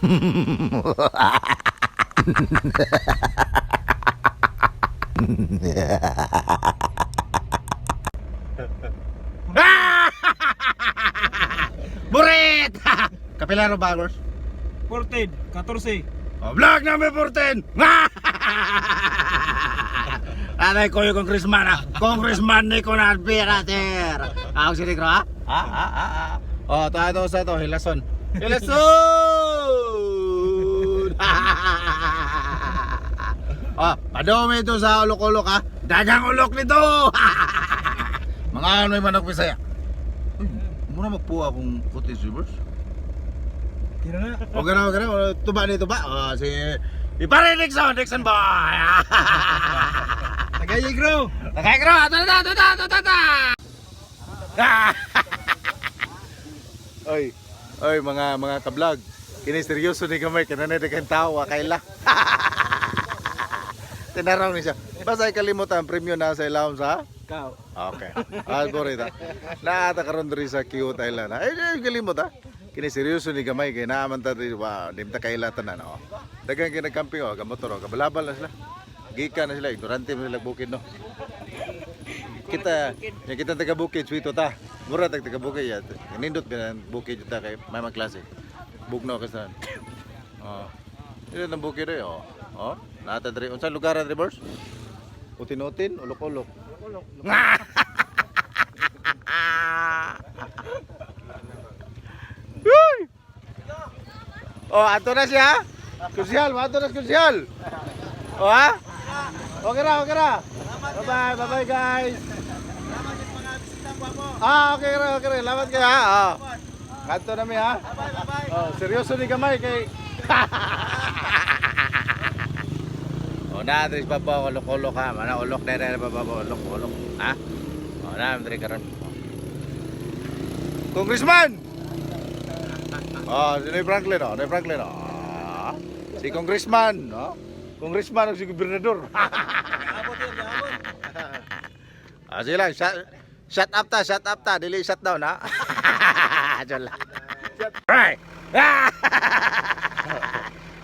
Burit! Kapilaro followers? 14, 14. Oh, vlog namin 14! Anay ko yung congressman ah. Congressman ni Conan Pirater. Ako si Negro ha? Oh, tayo sa to, Hilason. Hilason! Oh, padome ito sa ulok-ulok ha. Dagang ulok nito! Mga ano yung manok Bisaya? Muna magpuha akong footage viewers. Kira na. Huwag ka na, tuba ni tuba. Oh, si Ipare Dixon boy! Tagay bro. Tagay bro! Oy, mga ka-vlog. Kini seryoso ni gamay kanana daghang tawa kaila. Tinaraw ni siya. Basta kalimutan premium na sa ilawom sa. Kau. Okay. Alborita. Naata karon diri sa cute island. Ay, kalimot ha. Kini seryoso ni gamay kay naaman ta diri wa dimta kailatan na no. Daghang kinag-camping o kamotor o kabalabal na sila. Gikan na sila ignorante mo sila bukid no. Kita taga bukid suito ta. Mura taga bukid ya. Nindot ka bukid ta kay may mga klase. Bugnaw ka sa. Oh. Ito ang bukid rin oh. Oh, naata diri unsa lugar diri boss? Utin-utin, ulok-ulok. Oh, ato na siya. Kusyal, ato na kusyal. Oh ha? Okay ra. Bye-bye guys. Okay ra. Lamat kayo ha. Oh. Kanto na mi ha. Bye-bye. Oh, seryoso ni gamay kay Oh, na diri baba ulok-ulok ha. Mana ulok dere baba ulok-ulok. Ha? Oh, na diri karon. Congressman. Oh, si Franklin oh, Ah, si Congressman, no? Congressman o si gobernador. Ah, sige lang, shut up ta, dili shut down ha. Diyan lang. Right.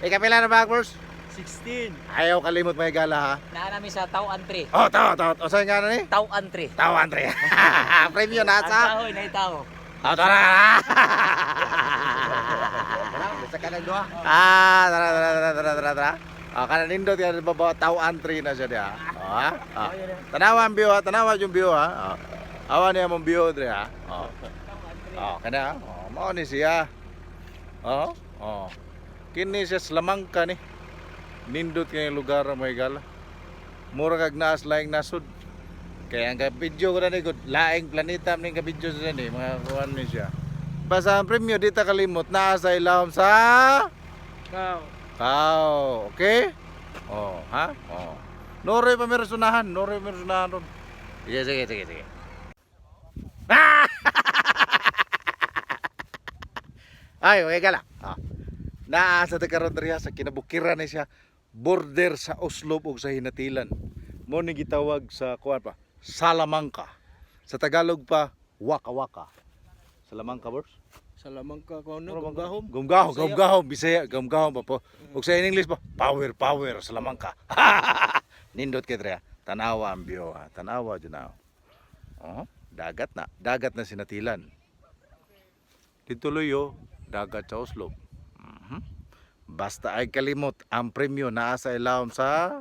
Kapila na backwards? 16. Ayaw kalimot may gala ha. Naa namin sa Tauan 3. Oh, tao. O saan nga na ni? Tauan 3. Tawan 3. Premium na Ang sa. kahoy na itaw. Tara. Sa kanang duha. Tara. Oh, kana nindot yan baba tawan 3 na siya dia. Oh, ha? Oh. Tanawa ang view ha, tanawa yung view ha. Oh. Awan niya mong view dre ha. Oh. Oh, kana. Oh, mao ni siya. Oh. Kini siya Slamangka ni. Nindot kay lugar may gala. Mura kag naas laing nasud. Kaya ang video ko na ni laing planeta ning ka-video sa ni mga kuan ni siya. Basta ang premyo dita kalimot naa sa ilawom sa Kau. Okay? Oh, ha? Oh. Noroy pa meron sunahan ron. Sige. Ay, okay ka lang. Ah. Naa sa karon diriha sa kinabukiran ni siya border sa Oslo ug sa Hinatilan. Mo ni gitawag sa kuan pa Salamangka. Sa Tagalog pa Waka-waka. Salamangka boss? Salamangka ko Ano gumgahom Bisaya gumgahom pa po. Ug sa English pa power Salamangka. Nindot kay dre. Tanawa ang view ha. Tanawa jud na. Oh, dagat na Sinatilan. Dito luyo dagat sa Oslo. Basta ay kalimot ang premyo naa sa ilawom sa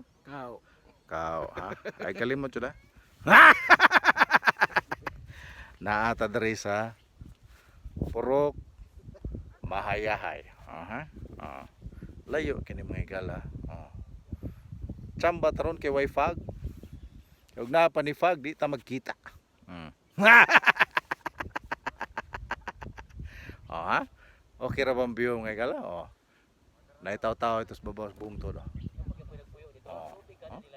Kau ha. Ay kalimot jud ha. Naata diri sa Purok Mahayahay. Layo kini mga igala. Chamba taron kay Wi-Fi. Ug na pa ni fag di ta magkita. Ha? Okay ra bang view mga igala? Naitaw-taw ito sa babaw sa buong todo.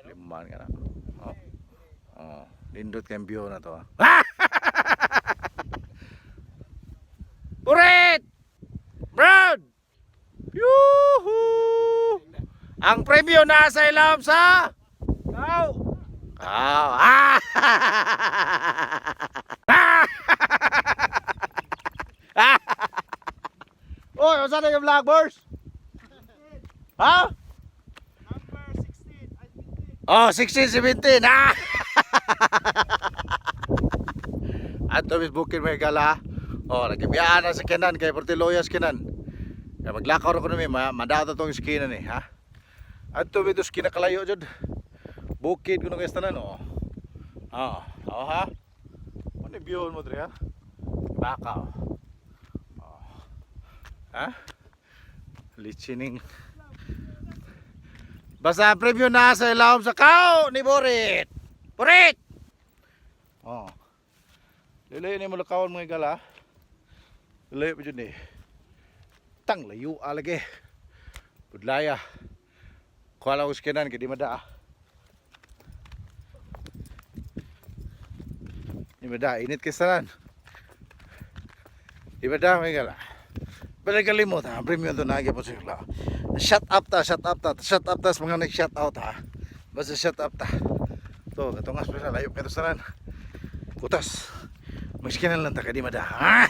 Liman ka na. Lindot kayong view na to. Burit! Brown! Yuhu! Ang premyo nasa ilawom sa Kau! Oy, usa na yung vlog boys? Ha? Number 16. Ay, 15. Oh, 16, 17. Ah! Ato mis bukid may gala. Oh, nagibiyaan na sa Kenan kay Portiloyas Kenan. Kaya maglakaw ra ko nami, madata tong skinan eh, ha. Ato bito skina kalayo jud. Bukid kuno guys tanan oh. Oh, oh ha. Ano biyon mo dre ha? Baka oh. Oh. Ha? Lichining. Basta preview na sa ilawom sa kao ni Borit. Borit! Oh. Lilay ni mo lakawon mga gala. Lilay pa dyan eh. Tang layo alage. Budlaya. Kuala ko skinan kaya di mada. Di mada, init kisanan. Di mada mga gala. Balik kalimot ha, premium to nagi po sila. Shut up ta sa mga nag-shut out ha. Basta shut up ta. To, katong special layo pero sanan. Kutas. Magskinan lang ta kadi mada. Ha?